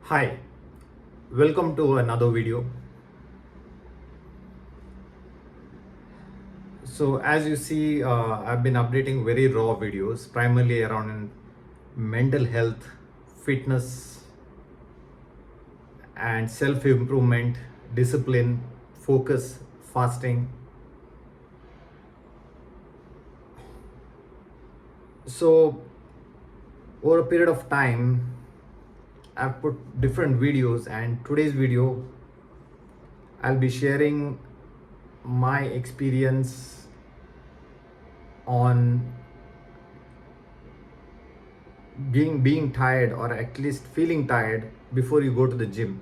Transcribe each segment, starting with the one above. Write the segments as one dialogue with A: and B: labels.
A: Hi, welcome to another video. So as you see, I've been updating very raw videos, primarily around mental health, fitness, and self-improvement, discipline, focus, fasting. So over a period of time, I've put different videos, and today's video, I'll be sharing my experience on being tired, or at least feeling tired before you go to the gym,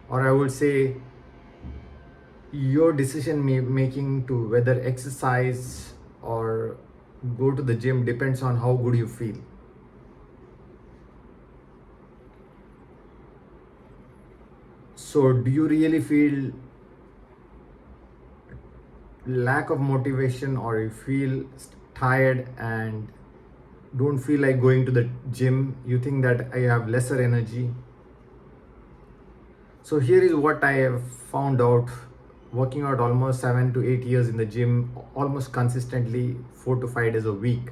A: or I would say your decision making to whether exercise or go to the gym depends on how good you feel. So do you really feel lack of motivation, or you feel tired and don't feel like going to the gym? You think that I have lesser energy. So here is what I have found out, working out almost 7 to 8 years in the gym, almost consistently 4 to 5 days a week,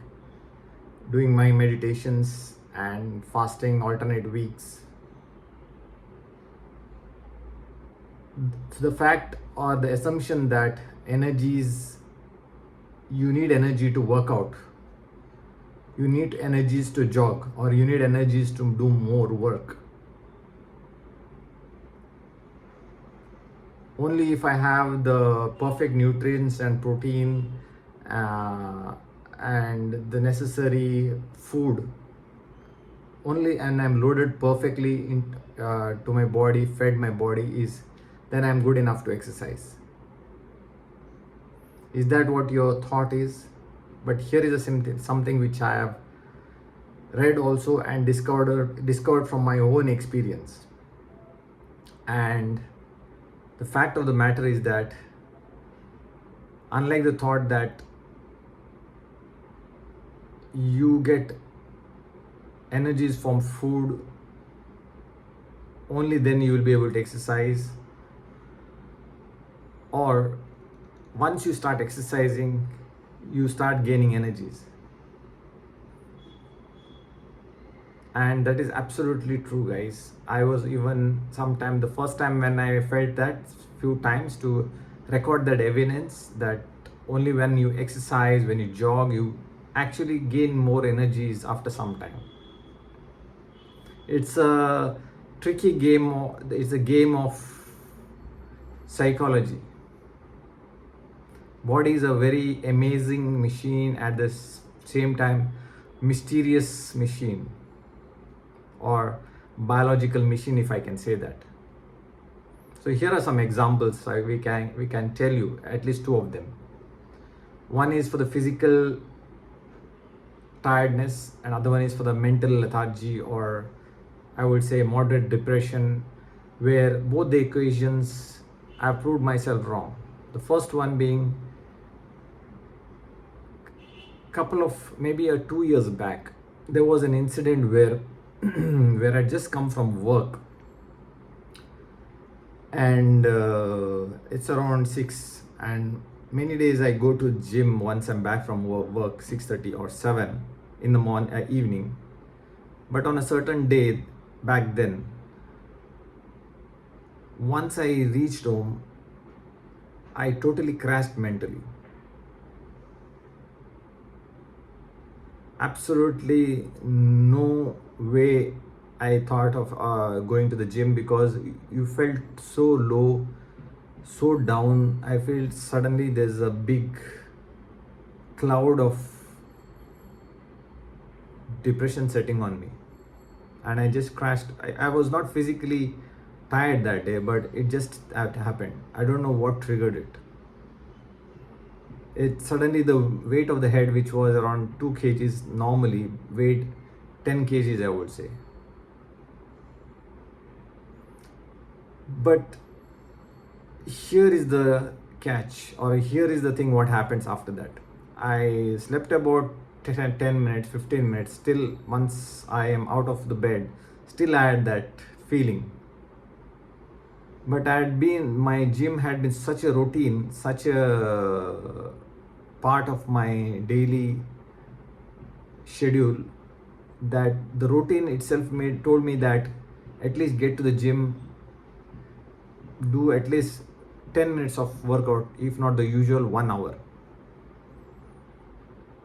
A: doing my meditations and fasting alternate weeks. The fact or the assumption that you need energy to work out, you need energies to jog, or you need energies to do more work. Only if I have the perfect nutrients and protein and the necessary food, only, and I'm loaded perfectly to my body, fed my body, then I'm good enough to exercise. Is that what your thought is? But here is something which I have read also and discovered from my own experience. And the fact of the matter is that, unlike the thought that you get energies from food, only then you will be able to exercise, or once you start exercising, you start gaining energies. And that is absolutely true, guys. I was even sometime, the first time when I felt that, few times, to record that evidence that only when you exercise, when you jog, you actually gain more energies after some time. It's a tricky game. It's a game of psychology. Body is a very amazing machine, at the same time mysterious machine, or biological machine, if I can say that. So here are some examples. We can tell you at least two of them. One is for the physical tiredness, and other one is for the mental lethargy, or I would say moderate depression, where both the equations I've proved myself wrong. The first one being, couple of maybe 2 years back, there was an incident where where I just come from work, and it's around 6, and many days I go to gym once I'm back from work 6:30 or 7 in the morning, evening. But on a certain day back then, once I reached home, I totally crashed mentally. Absolutely no way I thought of going to the gym, because you felt so low, so down. I felt suddenly there's a big cloud of depression setting on me, and I just crashed. I was not physically tired that day, but it just happened. I don't know what triggered it. It suddenly, the weight of the head, which was around 2 kgs, normally weighed 10 kgs, I would say. But here is the catch, or here is the thing what happens after that. I slept about 10 minutes, 15 minutes. Still, once I am out of the bed, still I had that feeling. But my gym had been such a routine, such a part of my daily schedule, that the routine itself told me that at least get to the gym, do at least 10 minutes of workout, if not the usual 1 hour.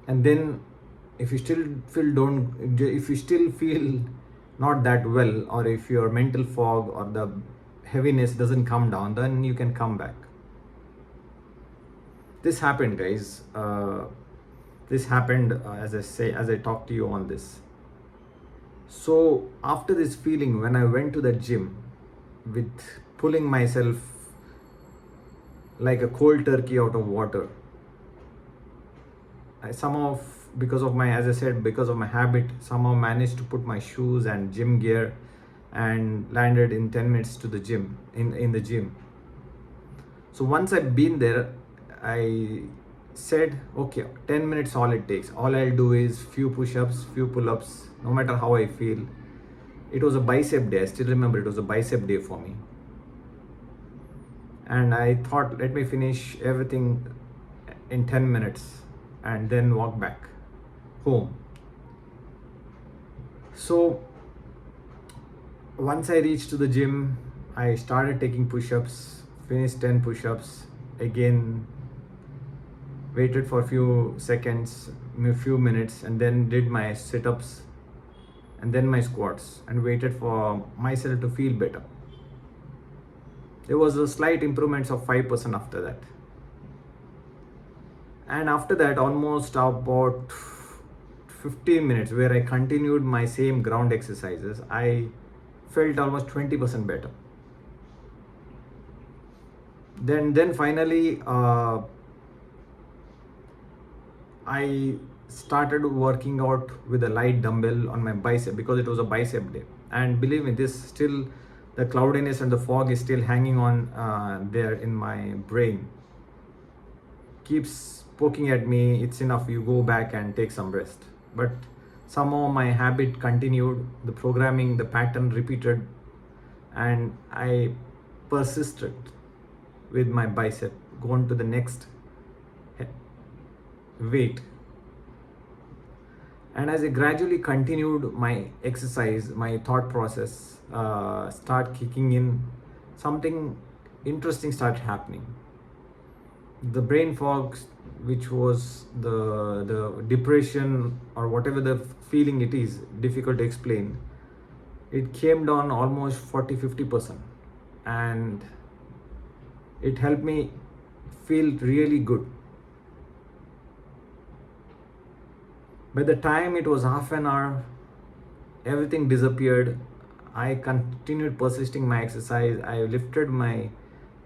A: And then if you still feel not that well, or if your mental fog or the heaviness doesn't come down, then you can come back. This happened, guys. This happened, as I talk to you on this. So after this feeling, when I went to the gym with pulling myself like a cold turkey out of water, I somehow, because of my, as I said, because of my habit, somehow managed to put my shoes and gym gear and landed in 10 minutes to the gym, in the gym. So once I've been there, I said, okay, 10 minutes all it takes. All I'll do is few push-ups, few pull-ups, no matter how I feel. It was a bicep day. I still remember it was a bicep day for me. And I thought, let me finish everything in 10 minutes and then walk back home. So once I reached to the gym, I started taking push-ups, finished 10 push-ups, again waited for a few seconds, a few minutes, and then did my sit-ups and then my squats, and waited for myself to feel better. There was a slight improvements of 5% after that. And after that, almost about 15 minutes where I continued my same ground exercises, I felt almost 20% better. Then finally, I started working out with a light dumbbell on my bicep, because it was a bicep day. And believe me, this still, the cloudiness and the fog is still hanging on there in my brain. Keeps poking at me, it's enough, you go back and take some rest. But somehow my habit continued, the programming, the pattern repeated, and I persisted with my bicep, gone to the next weight. And as I gradually continued my exercise, my thought process start kicking in. Something interesting started happening. The brain fog, which was the depression or whatever the feeling it is, difficult to explain, it came down almost 40-50%, and it helped me feel really good. By the time it was half an hour, everything disappeared. I continued persisting my exercise. I lifted my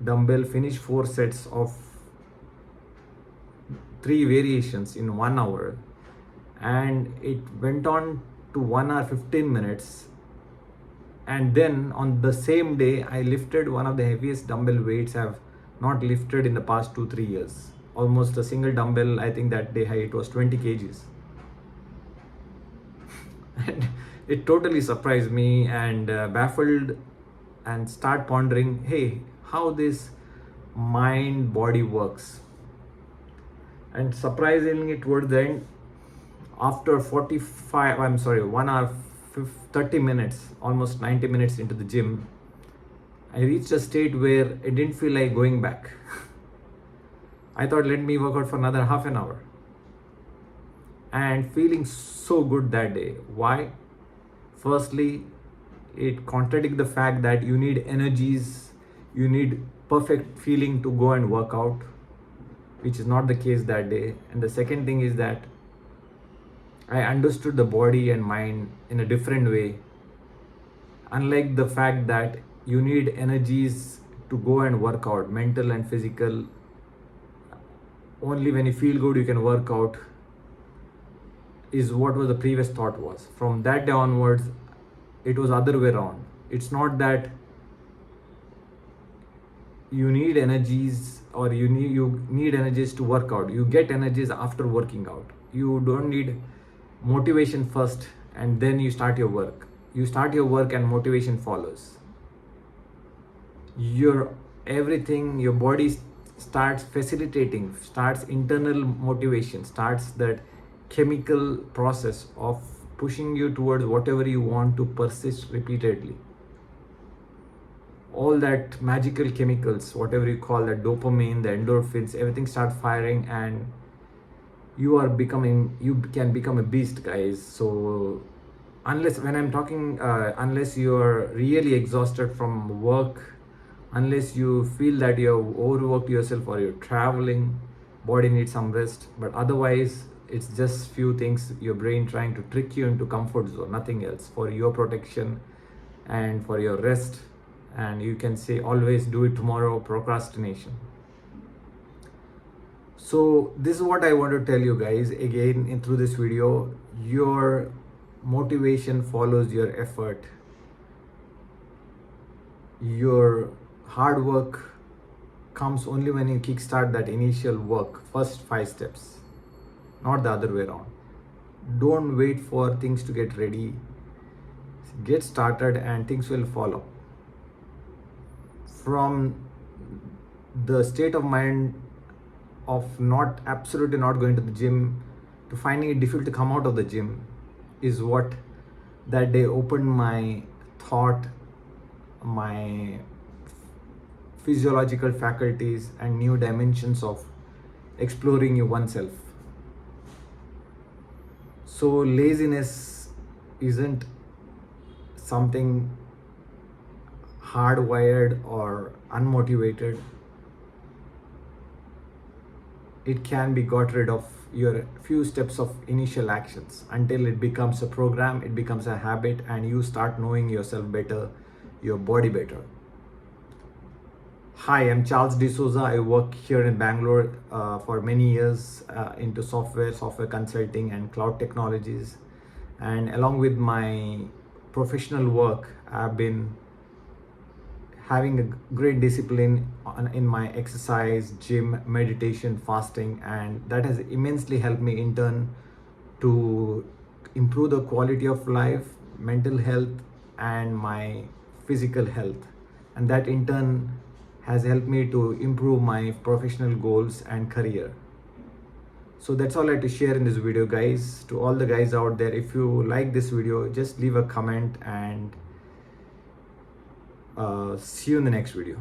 A: dumbbell, finished 4 sets of 3 variations in 1 hour, and it went on to 1 hour 15 minutes. And then on the same day, I lifted one of the heaviest dumbbell weights I've not lifted in the past 2-3 years. Almost a single dumbbell, I think that day it was 20 kgs. And it totally surprised me and baffled, and start pondering, hey, how this mind body works. And surprisingly, toward the end, after 1 hour 30 minutes, almost 90 minutes into the gym, I reached a state where I didn't feel like going back. I thought, let me work out for another half an hour. And feeling so good that day. Why? Firstly, it contradicts the fact that you need energies, you need perfect feeling to go and work out, which is not the case that day. And the second thing is that I understood the body and mind in a different way. Unlike the fact that you need energies to go and work out, mental and physical, only when you feel good you can work out, is what was the previous thought was. From that day onwards, it was other way around. It's not that you need energies or you need energies to work out. You get energies after working out. You don't need motivation first and then you start your work. you start your work and motivation follows. Your everything, your body starts facilitating, starts internal motivation, starts that chemical process of pushing you towards whatever you want to persist repeatedly. All that magical chemicals, whatever you call that, dopamine, the endorphins, everything starts firing, and you can become a beast, guys. So unless, when I'm talking, unless you're really exhausted from work, unless you feel that you've overworked yourself or you're traveling, body needs some rest. But otherwise, it's just few things, your brain trying to trick you into comfort zone, nothing else, for your protection and for your rest. And you can say always do it tomorrow, procrastination. So this is what I want to tell you guys again through this video. Your motivation follows your effort. Your hard work comes only when you kickstart that initial work, first 5 steps, not the other way around. Don't wait for things to get ready. Get started and things will follow. From the state of mind of not absolutely not going to the gym to finding it difficult to come out of the gym is what that day opened my thought, my physiological faculties, and new dimensions of exploring you oneself. So laziness isn't something hardwired or unmotivated. It can be got rid of your few steps of initial actions until it becomes a program, it becomes a habit, and you start knowing yourself better, your body better. Hi, I'm Charles D'Souza. I work here in Bangalore for many years into software consulting and cloud technologies. And along with my professional work, I've been having a great discipline in my exercise, gym, meditation, fasting, and that has immensely helped me in turn to improve the quality of life, mental health, and my physical health. And that in turn has helped me to improve my professional goals and career. So that's all I had to share in this video, guys. To all the guys out there, if you like this video, just leave a comment, and see you in the next video.